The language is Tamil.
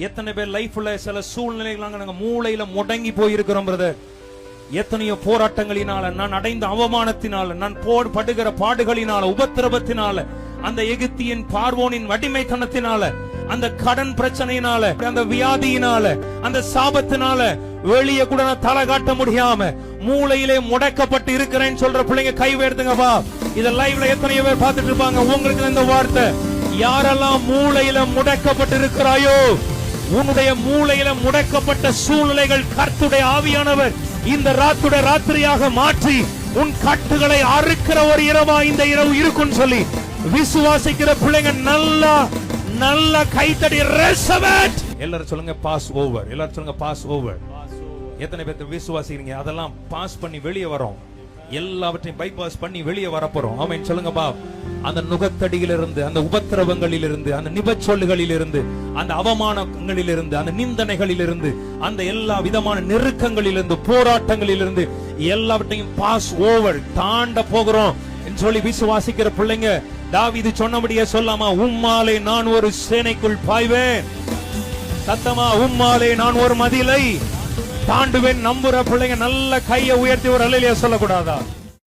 எத்தனை பேர் லைஃப்ல சில சூழ்நிலைகள் நாங்க மூளையில முடங்கி போயிருக்கிறோம் பிரதர். எத்தனையோ போராட்டங்களினால, நான் அடைந்த அவமானத்தினால, நான் படுகிற பாடுகளினால, உபத்திரவத்தினால, அந்த எகிப்தியின் பார்வோனின் வடிமைத்தனத்தினால, அந்த கடன் பிரச்சனையினால, அந்த வியாதியினால, அந்த சாபத்தினால வெளியே கூட தலை காட்ட முடியாம மூளையிலே முடக்கப்பட்டு இருக்கிறேன்னு சொல்ற பிள்ளைங்க கை உயர்த்துங்கப்பா. இத லைவ்ல எத்தனையோ பேர் பார்த்துட்டு இருப்பாங்க. உங்களுக்கு இந்த வார்த்தை, யாரெல்லாம் மூளையில முடக்கப்பட்டு இருக்கிறாயோ, உன்னுடைய மூளையில முடக்கப்பட்ட சூழ்நிலைகள் கர்த்தருடைய ஆவியானவர் இந்த ராத்திரியாக மாற்றி உன் கட்டுகளை அறுக்கிற ஒரு இரவா இந்த இரவு இருக்கும் சொல்லி விசுவாசிக்கிற பிள்ளைங்க நல்லா கைத்தடி ரெசவெட். எல்லாரும் சொல்லுங்க பாஸ் ஓவர். எல்லாரும் சொல்லுங்க பாஸ் ஓவர். எத்தனை பேர் விசுவாசிக்கிறீங்க? அதெல்லாம் பாஸ் பண்ணி வெளியே வரோம். எல்லாவற்றையும் பைபாஸ் பண்ணி வெளியே வரப்போறோம். ஆமென் சொல்லுங்க பா. அந்த நுகத்தடியிலிருந்து, அந்த உபத்திரவங்களிலிருந்து, அந்த நிபச்சொல்லுகளிலிருந்து, அந்த அவமானங்களிலிருந்து, அந்த நிந்தனைகளிலிருந்து, அந்த எல்லா விதமான நெருக்கங்களிலிருந்து, போராட்டங்களிலிருந்து எல்லாவற்றையும் பாஸ் ஓவர் தாண்ட போகிறோம் சொல்லி விசுவாசிக்கிற பிள்ளைங்க தாவீது சொன்னபடியே சொல்லாமா? உம்மாலே நான் ஒரு சேனைக்குள் பாய்வேன், சத்தமா உம்மாலே நான் ஒரு மதிலை தாண்டுவேன். நம்புற பிள்ளைங்க நல்ல கையை உயர்த்தி ஒரு அல்லேலூயா சொல்லக்கூடாதா?